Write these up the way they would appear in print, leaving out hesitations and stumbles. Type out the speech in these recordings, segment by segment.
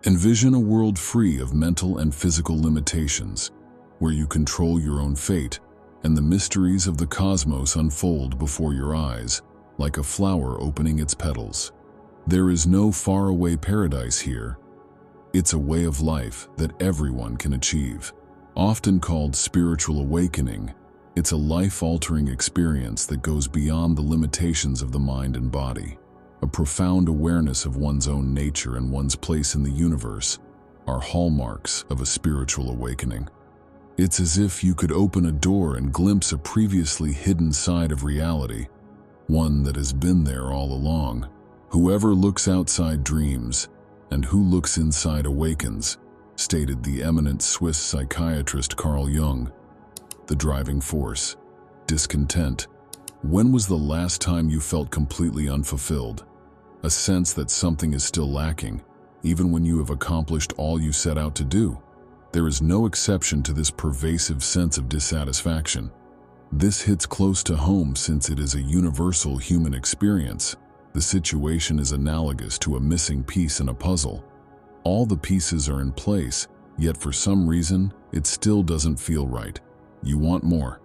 Envision a world free of mental and physical limitations, where you control your own fate and the mysteries of the cosmos unfold before your eyes, like a flower opening its petals. There is no faraway paradise here. It's a way of life that everyone can achieve. Often called spiritual awakening, it's a life-altering experience that goes beyond the limitations of the mind and body. A profound awareness of one's own nature and one's place in the universe are hallmarks of a spiritual awakening. It's as if you could open a door and glimpse a previously hidden side of reality, one that has been there all along. Whoever looks outside dreams, and who looks inside awakens, stated the eminent Swiss psychiatrist Carl Jung. The driving force, discontent. When was the last time you felt completely unfulfilled? A sense that something is still lacking, even when you have accomplished all you set out to do. There is no exception to this pervasive sense of dissatisfaction. This hits close to home since it is a universal human experience. The situation is analogous to a missing piece in a puzzle. All the pieces are in place, yet for some reason, it still doesn't feel right. You want more.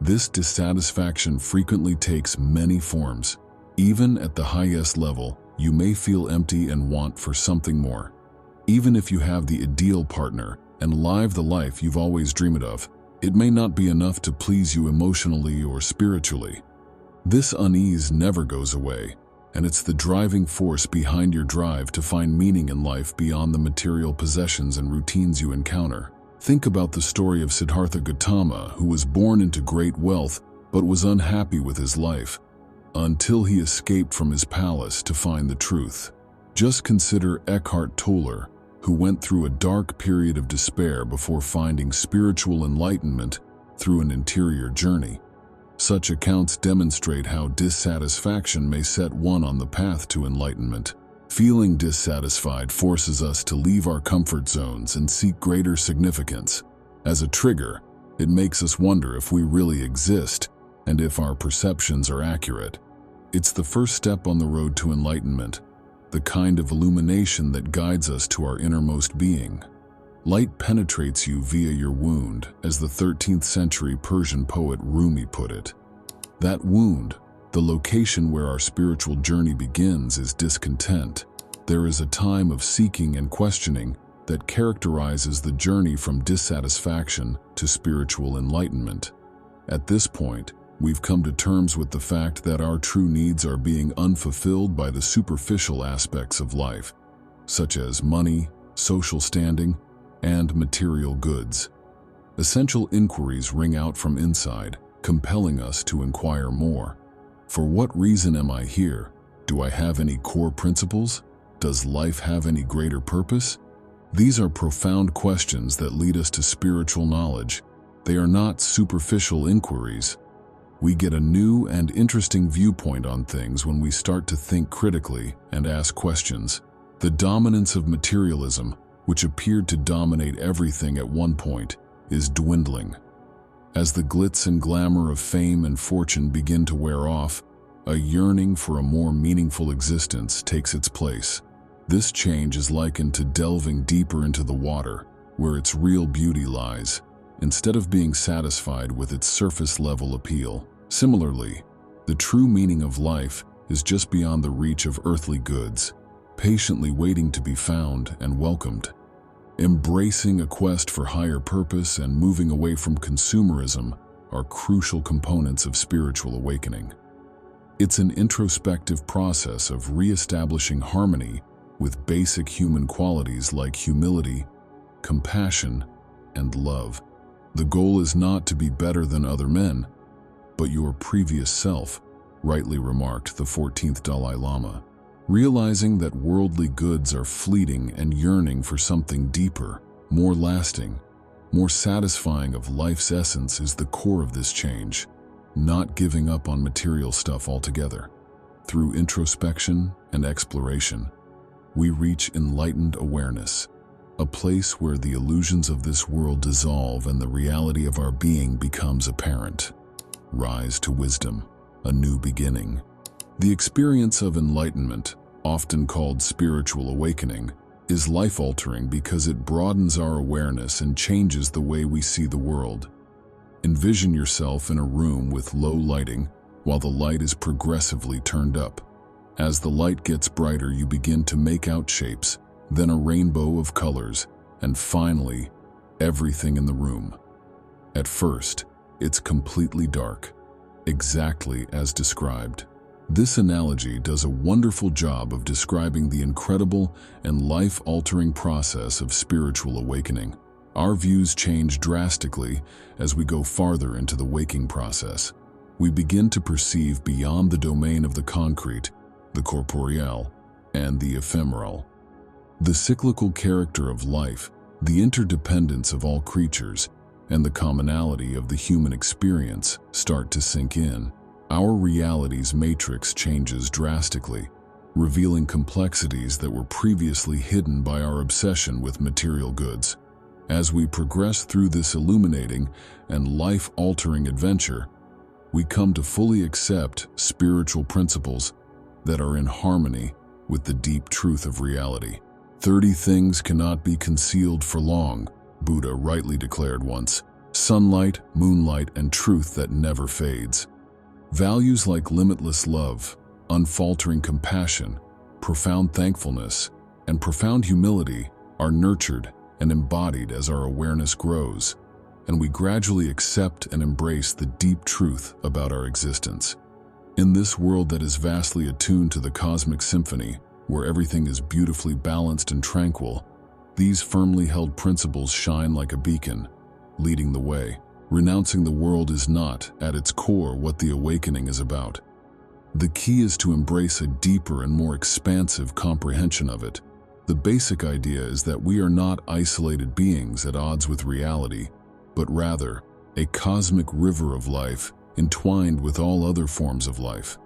This dissatisfaction frequently takes many forms. Even at the highest level, you may feel empty and want for something more. Even if you have the ideal partner and live the life you've always dreamed of, it may not be enough to please you emotionally or spiritually. This unease never goes away, and it's the driving force behind your drive to find meaning in life beyond the material possessions and routines you encounter. Think about the story of Siddhartha Gautama, who was born into great wealth but was unhappy with his life, until he escaped from his palace to find the truth. Just consider Eckhart Tolle, who went through a dark period of despair before finding spiritual enlightenment through an interior journey. Such accounts demonstrate how dissatisfaction may set one on the path to enlightenment. Feeling dissatisfied forces us to leave our comfort zones and seek greater significance. As a trigger, it makes us wonder if we really exist and if our perceptions are accurate. It's the first step on the road to enlightenment, the kind of illumination that guides us to our innermost being. Light penetrates you via your wound, as the 13th century Persian poet Rumi put it. That wound, the location where our spiritual journey begins, is discontent. There is a time of seeking and questioning that characterizes the journey from dissatisfaction to spiritual enlightenment. At this point, we've come to terms with the fact that our true needs are being unfulfilled by the superficial aspects of life, such as money, social standing, and material goods. Essential inquiries ring out from inside, compelling us to inquire more. For what reason am I here? Do I have any core principles? Does life have any greater purpose? These are profound questions that lead us to spiritual knowledge. They are not superficial inquiries. We get a new and interesting viewpoint on things when we start to think critically and ask questions. The dominance of materialism, which appeared to dominate everything at one point, is dwindling. As the glitz and glamour of fame and fortune begin to wear off, a yearning for a more meaningful existence takes its place. This change is likened to delving deeper into the water, where its real beauty lies, instead of being satisfied with its surface-level appeal. Similarly, the true meaning of life is just beyond the reach of earthly goods, patiently waiting to be found and welcomed. Embracing a quest for higher purpose and moving away from consumerism are crucial components of spiritual awakening. It's an introspective process of re-establishing harmony with basic human qualities like humility, compassion, and love. The goal is not to be better than other men, but your previous self, rightly remarked the 14th Dalai Lama. Realizing that worldly goods are fleeting and yearning for something deeper, more lasting, more satisfying of life's essence is the core of this change, not giving up on material stuff altogether. Through introspection and exploration, we reach enlightened awareness, a place where the illusions of this world dissolve and the reality of our being becomes apparent. Rise to wisdom, a new beginning. The experience of enlightenment, often called spiritual awakening, is life-altering because it broadens our awareness and changes the way we see the world. Envision yourself in a room with low lighting while the light is progressively turned up. As the light gets brighter, you begin to make out shapes, then a rainbow of colors, and finally, everything in the room. At first, it's completely dark, exactly as described. This analogy does a wonderful job of describing the incredible and life-altering process of spiritual awakening. Our views change drastically as we go farther into the waking process. We begin to perceive beyond the domain of the concrete, the corporeal, and the ephemeral. The cyclical character of life, the interdependence of all creatures, and the commonality of the human experience start to sink in. Our reality's matrix changes drastically, revealing complexities that were previously hidden by our obsession with material goods. As we progress through this illuminating and life-altering adventure, we come to fully accept spiritual principles that are in harmony with the deep truth of reality. 30 things cannot be concealed for long, Buddha rightly declared once. Sunlight, moonlight, and truth that never fades. Values like limitless love, unfaltering compassion, profound thankfulness, and profound humility are nurtured and embodied as our awareness grows, and we gradually accept and embrace the deep truth about our existence. In this world that is vastly attuned to the cosmic symphony, where everything is beautifully balanced and tranquil, these firmly held principles shine like a beacon, leading the way. Renouncing the world is not, at its core, what the awakening is about. The key is to embrace a deeper and more expansive comprehension of it. The basic idea is that we are not isolated beings at odds with reality, but rather a cosmic river of life entwined with all other forms of life.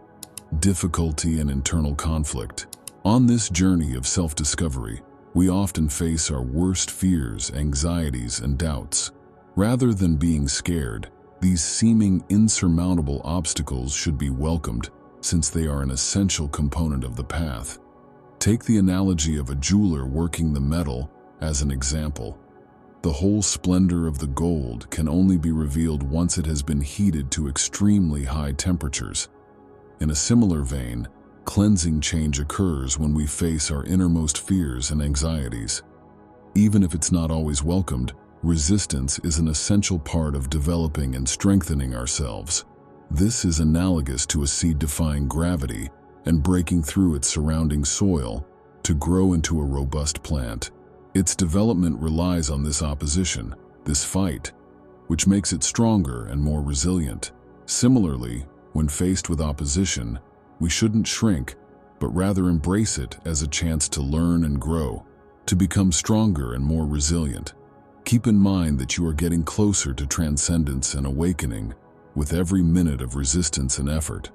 Difficulty and internal conflict. On this journey of self-discovery, we often face our worst fears, anxieties, and doubts. Rather than being scared, these seeming insurmountable obstacles should be welcomed, since they are an essential component of the path. Take the analogy of a jeweler working the metal as an example. The whole splendor of the gold can only be revealed once it has been heated to extremely high temperatures. In a similar vein, cleansing change occurs when we face our innermost fears and anxieties. Even if it's not always welcomed, resistance is an essential part of developing and strengthening ourselves. This is analogous to a seed defying gravity and breaking through its surrounding soil to grow into a robust plant. Its development relies on this opposition, this fight, which makes it stronger and more resilient. Similarly, when faced with opposition, we shouldn't shrink, but rather embrace it as a chance to learn and grow, to become stronger and more resilient. Keep in mind that you are getting closer to transcendence and awakening with every minute of resistance and effort.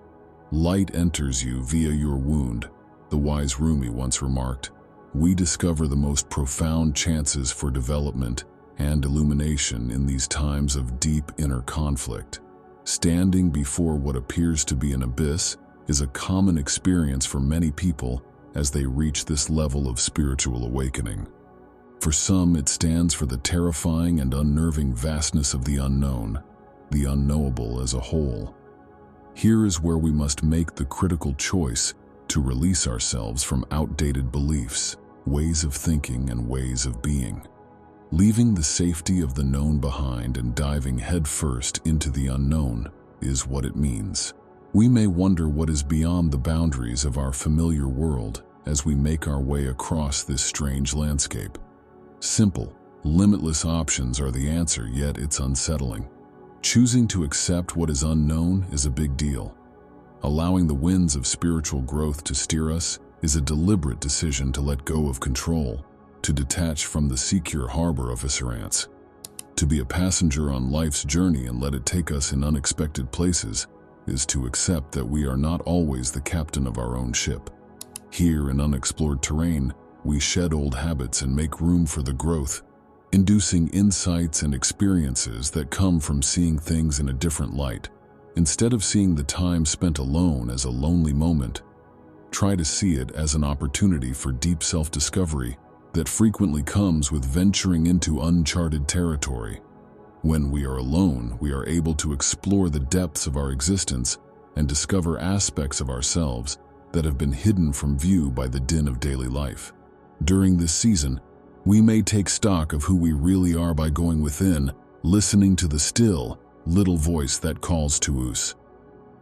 Light enters you via your wound, the wise Rumi once remarked. We discover the most profound chances for development and illumination in these times of deep inner conflict. Standing before what appears to be an abyss is a common experience for many people as they reach this level of spiritual awakening. For some, it stands for the terrifying and unnerving vastness of the unknown, the unknowable as a whole. Here is where we must make the critical choice to release ourselves from outdated beliefs, ways of thinking, and ways of being. Leaving the safety of the known behind and diving headfirst into the unknown is what it means. We may wonder what is beyond the boundaries of our familiar world as we make our way across this strange landscape. Simple, limitless options are the answer, yet it's unsettling. Choosing to accept what is unknown is a big deal. Allowing the winds of spiritual growth to steer us is a deliberate decision to let go of control, to detach from the secure harbor of assurance. To be a passenger on life's journey and let it take us in unexpected places is to accept that we are not always the captain of our own ship. Here in unexplored terrain, we shed old habits and make room for the growth, inducing insights and experiences that come from seeing things in a different light. Instead of seeing the time spent alone as a lonely moment, try to see it as an opportunity for deep self-discovery that frequently comes with venturing into uncharted territory. When we are alone, we are able to explore the depths of our existence and discover aspects of ourselves that have been hidden from view by the din of daily life. During this season, we may take stock of who we really are by going within, listening to the still, little voice that calls to us.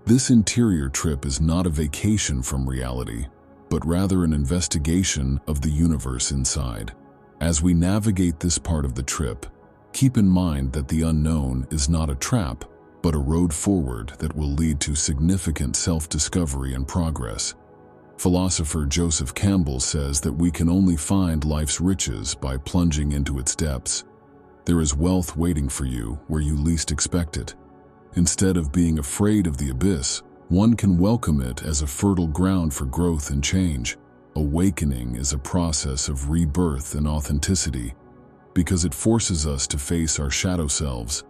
This interior trip is not a vacation from reality, but rather an investigation of the universe inside. As we navigate this part of the trip, keep in mind that the unknown is not a trap, but a road forward that will lead to significant self-discovery and progress. Philosopher Joseph Campbell says that we can only find life's riches by plunging into its depths. There is wealth waiting for you where you least expect it. Instead of being afraid of the abyss, one can welcome it as a fertile ground for growth and change. Awakening is a process of rebirth and authenticity, because it forces us to face our shadow selves,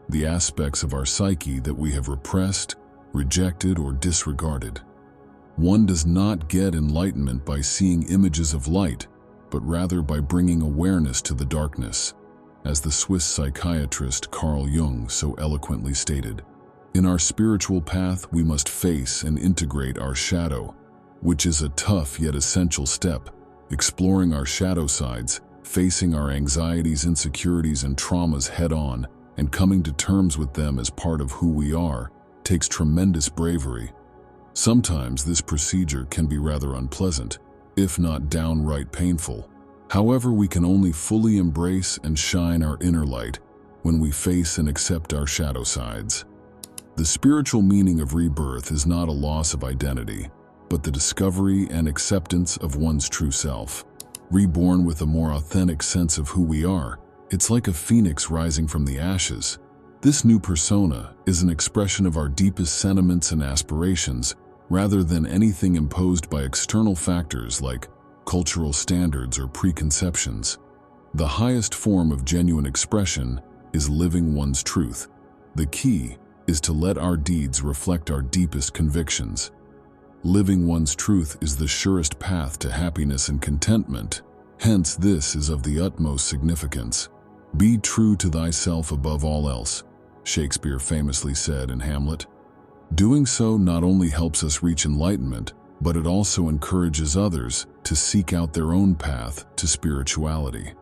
the aspects of our psyche that we have repressed, rejected, or disregarded. One does not get enlightenment by seeing images of light, but rather by bringing awareness to the darkness, as the Swiss psychiatrist Carl Jung so eloquently stated. In our spiritual path, we must face and integrate our shadow, which is a tough yet essential step. Exploring our shadow sides, facing our anxieties, insecurities, and traumas head-on, and coming to terms with them as part of who we are, takes tremendous bravery. Sometimes this procedure can be rather unpleasant, if not downright painful. However, we can only fully embrace and shine our inner light when we face and accept our shadow sides. The spiritual meaning of rebirth is not a loss of identity, but the discovery and acceptance of one's true self. Reborn with a more authentic sense of who we are, it's like a phoenix rising from the ashes. This new persona is an expression of our deepest sentiments and aspirations, rather than anything imposed by external factors like cultural standards or preconceptions. The highest form of genuine expression is living one's truth. The key is to let our deeds reflect our deepest convictions. Living one's truth is the surest path to happiness and contentment. Hence, this is of the utmost significance. Be true to thyself above all else, Shakespeare famously said in Hamlet. Doing so not only helps us reach enlightenment, but it also encourages others to seek out their own path to spirituality.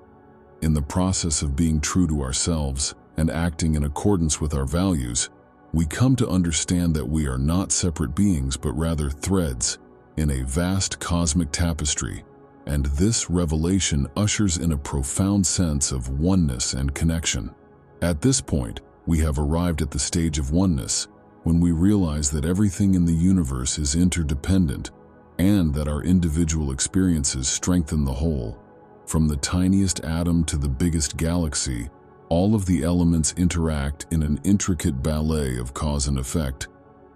In the process of being true to ourselves and acting in accordance with our values, we come to understand that we are not separate beings but rather threads in a vast cosmic tapestry, and this revelation ushers in a profound sense of oneness and connection. At this point, we have arrived at the stage of oneness, when we realize that everything in the universe is interdependent and that our individual experiences strengthen the whole. From the tiniest atom to the biggest galaxy, all of the elements interact in an intricate ballet of cause and effect,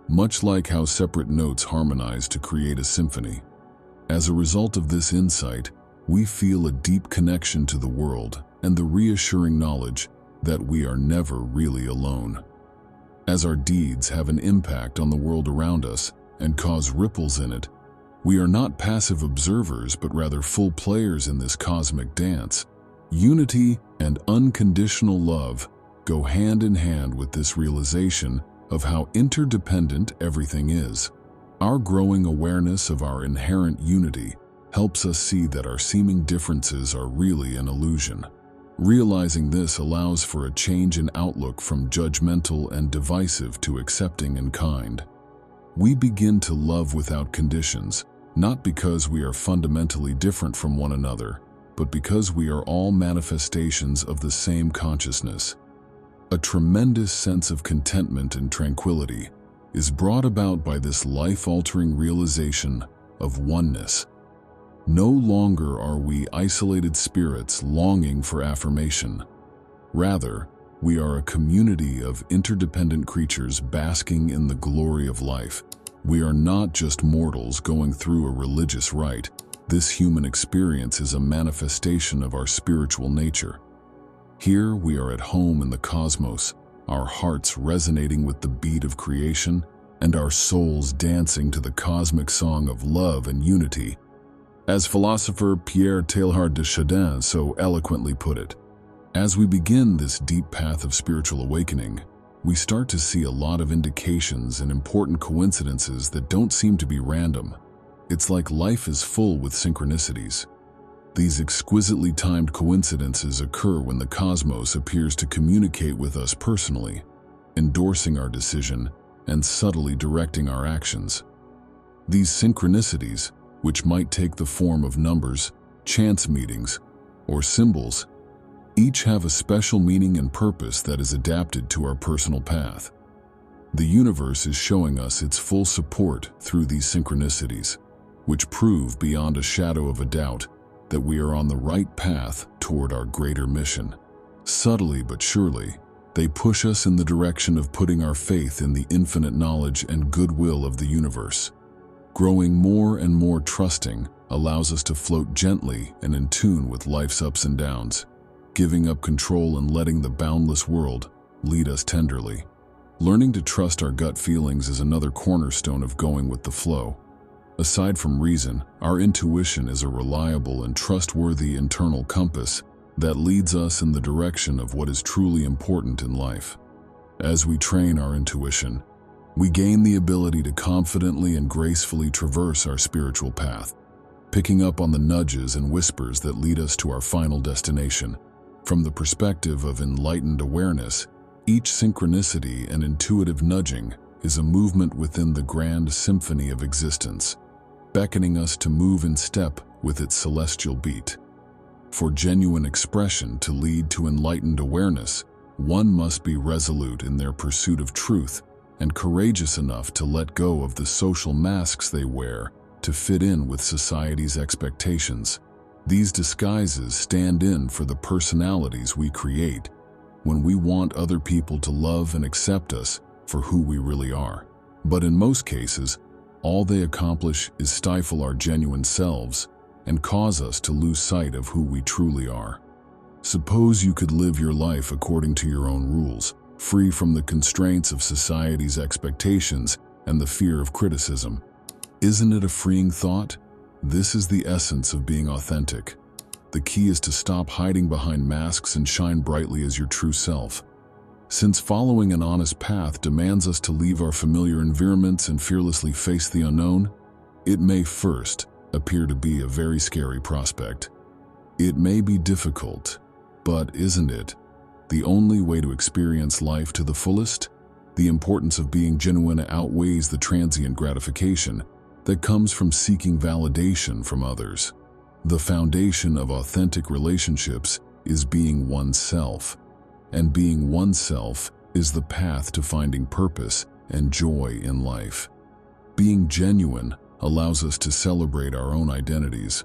much like how separate notes harmonize to create a symphony. As a result of this insight, we feel a deep connection to the world and the reassuring knowledge that we are never really alone. As our deeds have an impact on the world around us and cause ripples in it, we are not passive observers but rather full players in this cosmic dance. Unity and unconditional love go hand in hand with this realization of how interdependent everything is. Our growing awareness of our inherent unity helps us see that our seeming differences are really an illusion. Realizing this allows for a change in outlook from judgmental and divisive to accepting and kind. We begin to love without conditions, not because we are fundamentally different from one another, but because we are all manifestations of the same consciousness. A tremendous sense of contentment and tranquility is brought about by this life-altering realization of oneness. No longer are we isolated spirits longing for affirmation. Rather, we are a community of interdependent creatures basking in the glory of life. We are not just mortals going through a religious rite. This human experience is a manifestation of our spiritual nature. Here we are at home in the cosmos, our hearts resonating with the beat of creation, and our souls dancing to the cosmic song of love and unity. As philosopher Pierre Teilhard de Chardin so eloquently put it, as we begin this deep path of spiritual awakening, we start to see a lot of indications and important coincidences that don't seem to be random. It's like life is full with synchronicities. These exquisitely timed coincidences occur when the cosmos appears to communicate with us personally, endorsing our decision and subtly directing our actions. These synchronicities, which might take the form of numbers, chance meetings, or symbols, each have a special meaning and purpose that is adapted to our personal path. The universe is showing us its full support through these synchronicities, which prove beyond a shadow of a doubt that we are on the right path toward our greater mission. Subtly but surely, they push us in the direction of putting our faith in the infinite knowledge and goodwill of the universe. Growing more and more trusting allows us to float gently and in tune with life's ups and downs, giving up control and letting the boundless world lead us tenderly. Learning to trust our gut feelings is another cornerstone of going with the flow. Aside from reason, our intuition is a reliable and trustworthy internal compass that leads us in the direction of what is truly important in life. As we train our intuition, we gain the ability to confidently and gracefully traverse our spiritual path, picking up on the nudges and whispers that lead us to our final destination. From the perspective of enlightened awareness, each synchronicity and intuitive nudging is a movement within the grand symphony of existence, beckoning us to move in step with its celestial beat. For genuine expression to lead to enlightened awareness, one must be resolute in their pursuit of truth and courageous enough to let go of the social masks they wear to fit in with society's expectations. These disguises stand in for the personalities we create when we want other people to love and accept us for who we really are. But in most cases, all they accomplish is stifle our genuine selves and cause us to lose sight of who we truly are. Suppose you could live your life according to your own rules, free from the constraints of society's expectations and the fear of criticism. Isn't it a freeing thought? This is the essence of being authentic. The key is to stop hiding behind masks and shine brightly as your true self. Since following an honest path demands us to leave our familiar environments and fearlessly face the unknown, it may first appear to be a very scary prospect. It may be difficult, but isn't it the only way to experience life to the fullest? The importance of being genuine outweighs the transient gratification that comes from seeking validation from others. The foundation of authentic relationships is being oneself, and being oneself is the path to finding purpose and joy in life. Being genuine allows us to celebrate our own identities,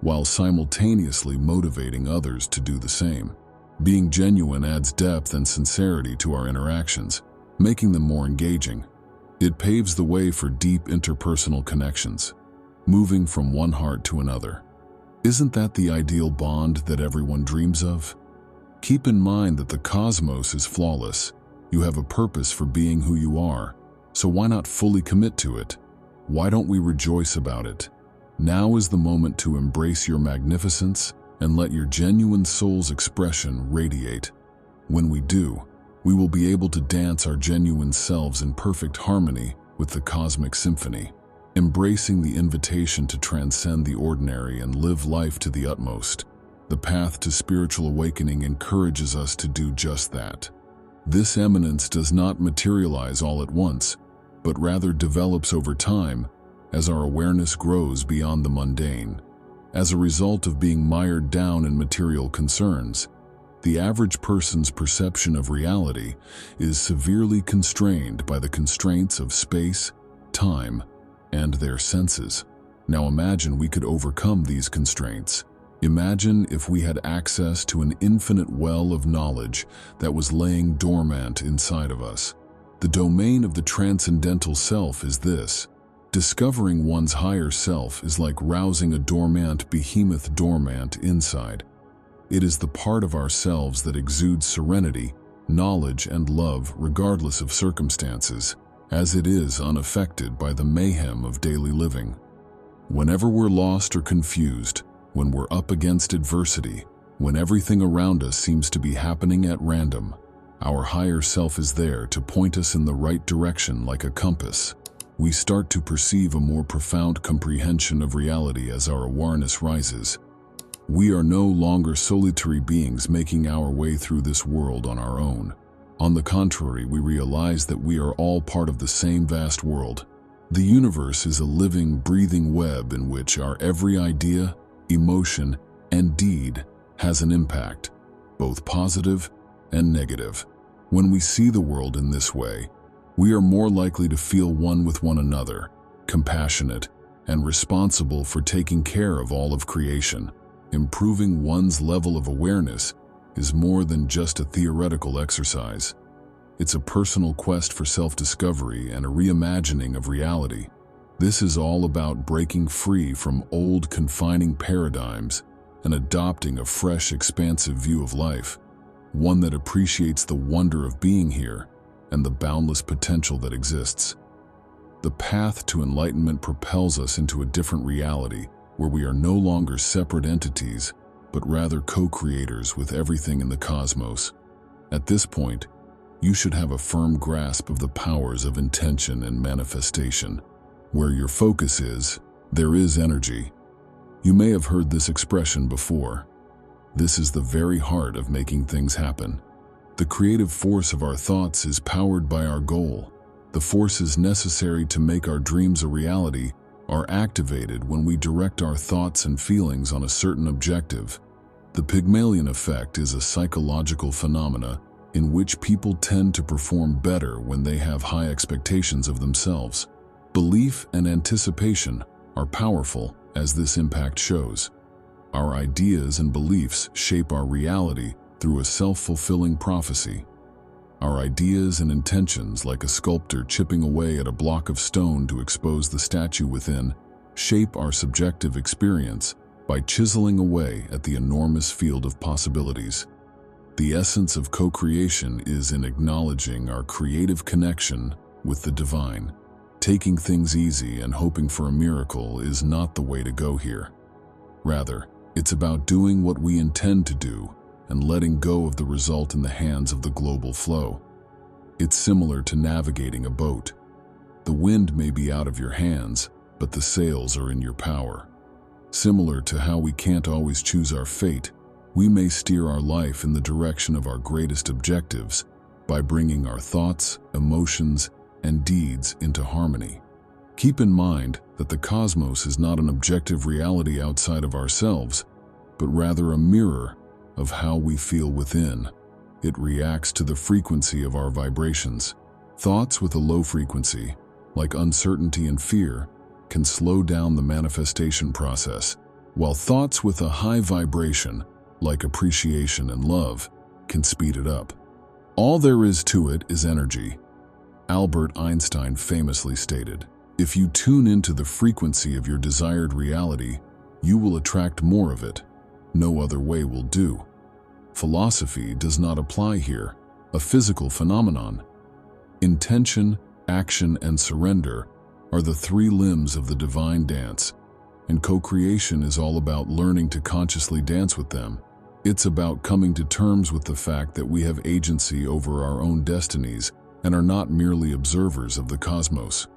while simultaneously motivating others to do the same. Being genuine adds depth and sincerity to our interactions, making them more engaging. It paves the way for deep interpersonal connections, moving from one heart to another. Isn't that the ideal bond that everyone dreams of? Keep in mind that the cosmos is flawless. You have a purpose for being who you are, so why not fully commit to it? Why don't we rejoice about it? Now is the moment to embrace your magnificence and let your genuine soul's expression radiate. When we do, we will be able to dance our genuine selves in perfect harmony with the cosmic symphony, embracing the invitation to transcend the ordinary and live life to the utmost. The path to spiritual awakening encourages us to do just that. This eminence does not materialize all at once, but rather develops over time as our awareness grows beyond the mundane. As a result of being mired down in material concerns, the average person's perception of reality is severely constrained by the constraints of space, time, and their senses. Now imagine we could overcome these constraints. Imagine if we had access to an infinite well of knowledge that was laying dormant inside of us. The domain of the transcendental self is this. Discovering one's higher self is like rousing a dormant behemoth dormant inside. It is the part of ourselves that exudes serenity, knowledge, and love regardless of circumstances, as it is unaffected by the mayhem of daily living. Whenever we're lost or confused, when we're up against adversity, when everything around us seems to be happening at random, our higher self is there to point us in the right direction like a compass. We start to perceive a more profound comprehension of reality as our awareness rises. We are no longer solitary beings making our way through this world on our own. On the contrary, we realize that we are all part of the same vast world. The universe is a living, breathing web in which our every idea, emotion, and deed has an impact, both positive and negative. When we see the world in this way, we are more likely to feel one with one another, compassionate, and responsible for taking care of all of creation. Improving one's level of awareness is more than just a theoretical exercise. It's a personal quest for self-discovery and a reimagining of reality. This is all about breaking free from old, confining paradigms and adopting a fresh, expansive view of life, one that appreciates the wonder of being here and the boundless potential that exists. The path to enlightenment propels us into a different reality where we are no longer separate entities, but rather co-creators with everything in the cosmos. At this point, you should have a firm grasp of the powers of intention and manifestation. Where your focus is, there is energy. You may have heard this expression before. This is the very heart of making things happen. The creative force of our thoughts is powered by our goal. The forces necessary to make our dreams a reality are activated when we direct our thoughts and feelings on a certain objective. The Pygmalion effect is a psychological phenomena in which people tend to perform better when they have high expectations of themselves. Belief and anticipation are powerful, as this impact shows. Our ideas and beliefs shape our reality through a self-fulfilling prophecy. Our ideas and intentions, like a sculptor chipping away at a block of stone to expose the statue within, shape our subjective experience by chiseling away at the enormous field of possibilities. The essence of co-creation is in acknowledging our creative connection with the divine. Taking things easy and hoping for a miracle is not the way to go here. Rather, it's about doing what we intend to do and letting go of the result in the hands of the global flow. It's similar to navigating a boat. The wind may be out of your hands, but the sails are in your power. Similar to how we can't always choose our fate, we may steer our life in the direction of our greatest objectives by bringing our thoughts, emotions, and deeds into harmony. Keep in mind that the cosmos is not an objective reality outside of ourselves, but rather a mirror of how we feel within. It reacts to the frequency of our vibrations. Thoughts with a low frequency, like uncertainty and fear, can slow down the manifestation process, while thoughts with a high vibration, like appreciation and love, can speed it up. All there is to it is energy. Albert Einstein famously stated, "If you tune into the frequency of your desired reality, you will attract more of it. No other way will do." Philosophy does not apply here, a physical phenomenon. Intention, action, and surrender are the three limbs of the divine dance, and co-creation is all about learning to consciously dance with them. It's about coming to terms with the fact that we have agency over our own destinies and are not merely observers of the cosmos.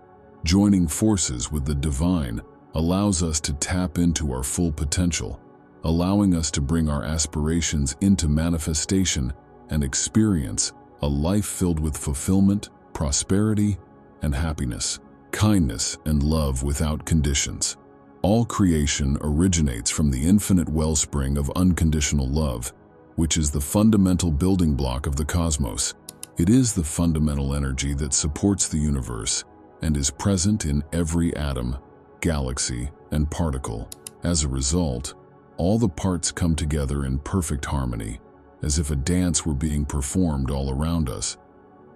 Joining forces with the divine allows us to tap into our full potential, allowing us to bring our aspirations into manifestation and experience a life filled with fulfillment, prosperity, and happiness, kindness, and love without conditions. All creation originates from the infinite wellspring of unconditional love, which is the fundamental building block of the cosmos. It is the fundamental energy that supports the universe and is present in every atom, galaxy, and particle. As a result, all the parts come together in perfect harmony, as if a dance were being performed all around us.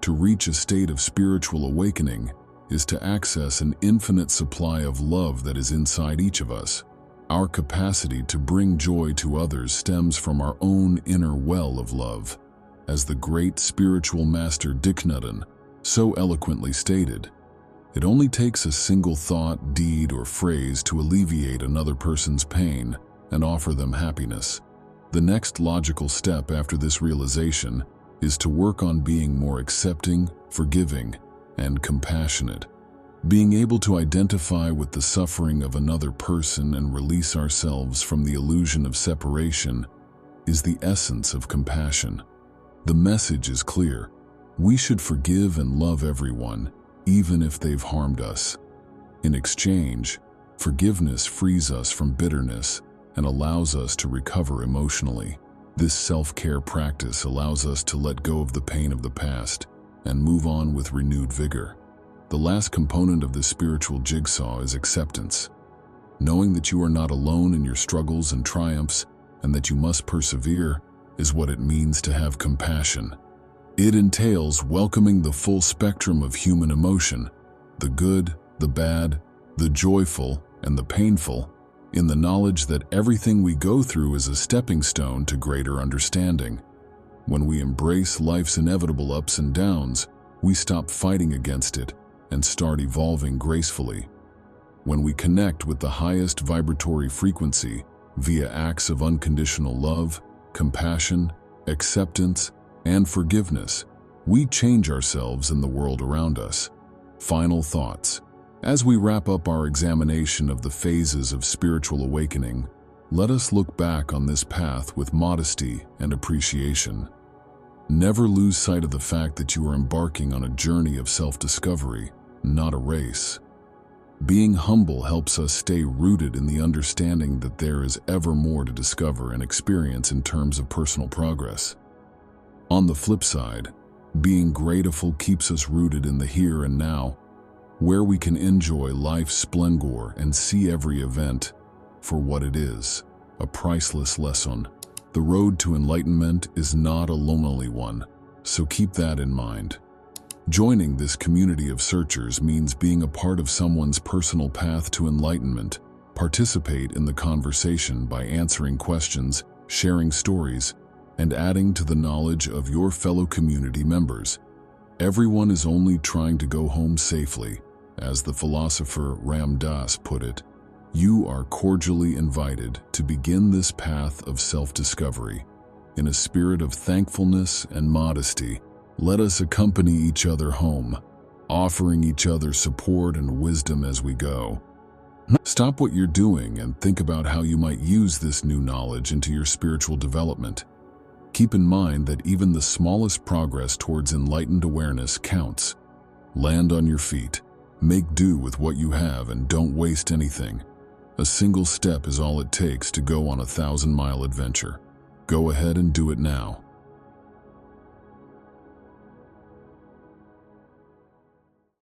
To reach a state of spiritual awakening is to access an infinite supply of love that is inside each of us. Our capacity to bring joy to others stems from our own inner well of love. As the great spiritual master Thich Nhat Hanh so eloquently stated, It only takes a single thought, deed, or phrase to alleviate another person's pain and offer them happiness. The next logical step after this realization is to work on being more accepting, forgiving, and compassionate. Being able to identify with the suffering of another person and release ourselves from the illusion of separation is the essence of compassion. The message is clear. We should forgive and love everyone, even if they've harmed us. In exchange, forgiveness frees us from bitterness and allows us to recover emotionally. This self-care practice allows us to let go of the pain of the past and move on with renewed vigor. The last component of this spiritual jigsaw is acceptance. Knowing that you are not alone in your struggles and triumphs and that you must persevere is what it means to have compassion. It entails welcoming the full spectrum of human emotion, the good, the bad, the joyful, and the painful, in the knowledge that everything we go through is a stepping stone to greater understanding. When we embrace life's inevitable ups and downs, we stop fighting against it and start evolving gracefully. When we connect with the highest vibratory frequency via acts of unconditional love, compassion, acceptance, and forgiveness, we change ourselves and the world around us. Final thoughts. As we wrap up our examination of the phases of spiritual awakening, let us look back on this path with modesty and appreciation. Never lose sight of the fact that you are embarking on a journey of self-discovery, not a race. Being humble helps us stay rooted in the understanding that there is ever more to discover and experience in terms of personal progress. On the flip side, being grateful keeps us rooted in the here and now, where we can enjoy life's splendor and see every event for what it is, a priceless lesson. The road to enlightenment is not a lonely one, so keep that in mind. Joining this community of searchers means being a part of someone's personal path to enlightenment. Participate in the conversation by answering questions, sharing stories, and adding to the knowledge of your fellow community members. Everyone is only trying to go home safely. As the philosopher Ram Dass put it, you are cordially invited to begin this path of self-discovery. In a spirit of thankfulness and modesty, let us accompany each other home, offering each other support and wisdom as we go. Stop what you're doing and think about how you might use this new knowledge into your spiritual development. Keep in mind that even the smallest progress towards enlightened awareness counts. Land on your feet, make do with what you have, and don't waste anything. A single step is all it takes to go on a 1,000-mile adventure. Go ahead and do it now.